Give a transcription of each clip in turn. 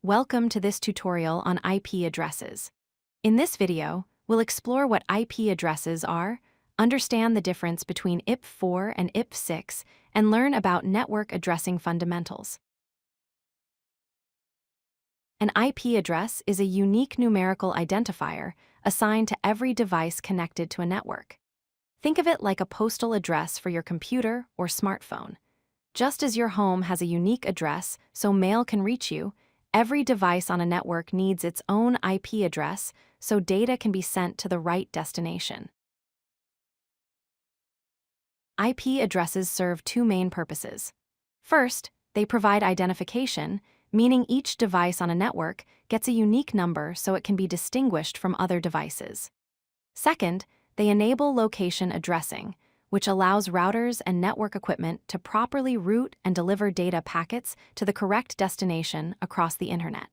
Welcome to this tutorial on IP addresses. In this video, we'll explore what IP addresses are, understand the difference between IPv4 and IPv6, and learn about network addressing fundamentals. An IP address is a unique numerical identifier assigned to every device connected to a network. Think of it like a postal address for your computer or smartphone. Just as your home has a unique address so mail can reach you, every device on a network needs its own IP address so data can be sent to the right destination. IP addresses serve two main purposes. First, they provide identification, meaning each device on a network gets a unique number so it can be distinguished from other devices. Second, they enable location addressing, which allows routers and network equipment to properly route and deliver data packets to the correct destination across the Internet.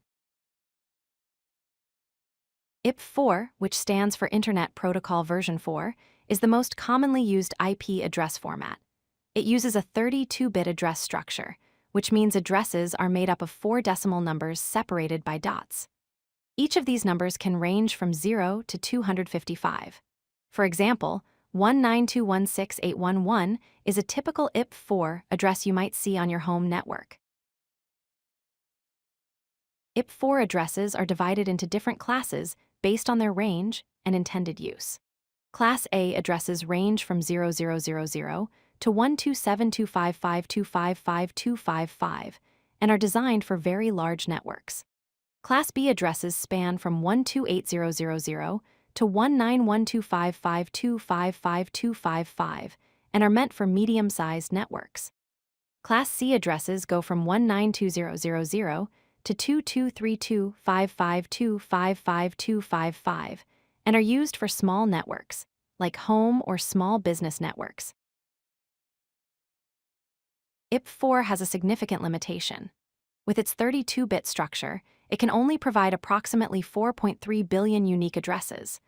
IPv4, which stands for Internet Protocol Version 4, is the most commonly used IP address format. It uses a 32-bit address structure, which means addresses are made up of 4 decimal numbers separated by dots. Each of these numbers can range from 0 to 255. For example, 192.168.1.1 is a typical IPv4 address you might see on your home network. IPv4 addresses are divided into different classes based on their range and intended use. Class A addresses range from 0000 to 127.255.255.255 and are designed for very large networks. Class B addresses span from 128.000 to 191.255.255.255 and are meant for medium-sized networks. Class C addresses go from 192.000 to 2232.55.255.255 and are used for small networks, like home or small business networks. IPv4 has a significant limitation. With its 32-bit structure, it can only provide approximately 4.3 billion unique addresses.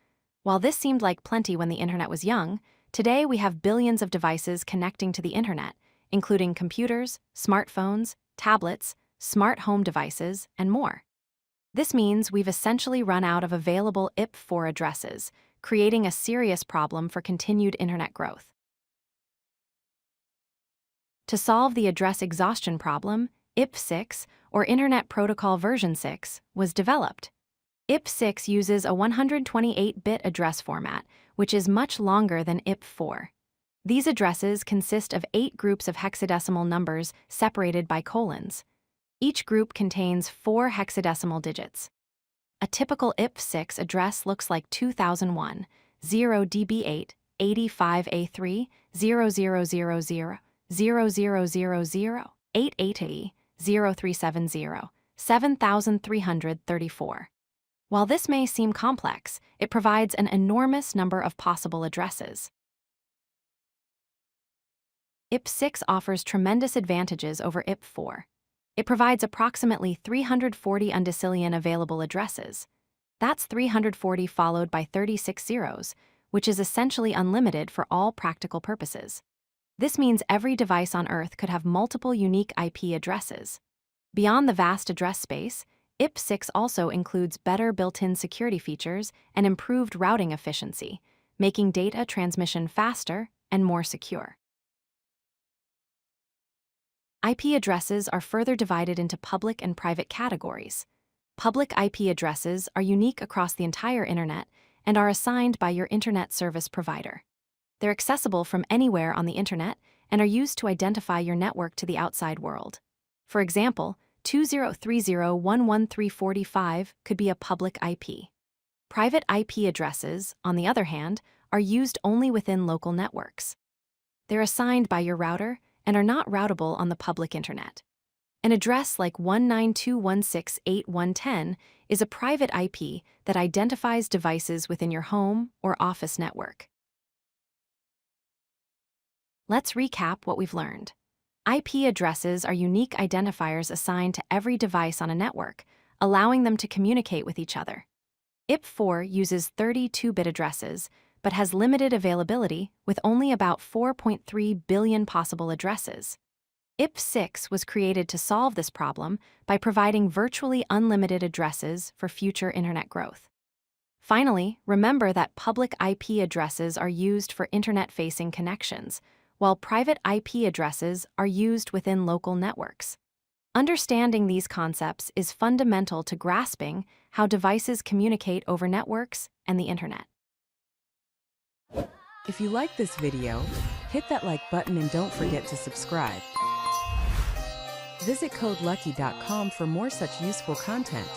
While this seemed like plenty when the Internet was young, today we have billions of devices connecting to the Internet, including computers, smartphones, tablets, smart home devices, and more. This means we've essentially run out of available IPv4 addresses, creating a serious problem for continued Internet growth. To solve the address exhaustion problem, IPv6, or Internet Protocol Version 6, was developed. IPv6 uses a 128-bit address format, which is much longer than IPv4. These addresses consist of 8 groups of hexadecimal numbers separated by colons. Each group contains 4 hexadecimal digits. A typical IPv6 address looks like 2001, 0DB8, 85A3, 0000, 0000, 88A, 0370, 7334. While this may seem complex, it provides an enormous number of possible addresses. IPv6 offers tremendous advantages over IPv4. It provides approximately 340 undecillion available addresses. That's 340 followed by 36 zeros, which is essentially unlimited for all practical purposes. This means every device on Earth could have multiple unique IP addresses. Beyond the vast address space, IPv6 also includes better built-in security features and improved routing efficiency, making data transmission faster and more secure. IP addresses are further divided into public and private categories. Public IP addresses are unique across the entire Internet and are assigned by your Internet service provider. They're accessible from anywhere on the Internet and are used to identify your network to the outside world. For example, 2030.11345 could be a public IP. Private IP addresses, on the other hand, are used only within local networks. They're assigned by your router and are not routable on the public Internet. An address like 192.168.1.10 is a private IP that identifies devices within your home or office network. Let's recap what we've learned. IP addresses are unique identifiers assigned to every device on a network, allowing them to communicate with each other. IPv4 uses 32-bit addresses, but has limited availability with only about 4.3 billion possible addresses. IPv6 was created to solve this problem by providing virtually unlimited addresses for future internet growth. Finally, remember that public IP addresses are used for internet-facing connections, while private IP addresses are used within local networks. Understanding these concepts is fundamental to grasping how devices communicate over networks and the internet. If you like this video, hit that like button and don't forget to subscribe. Visit codelucky.com for more such useful content.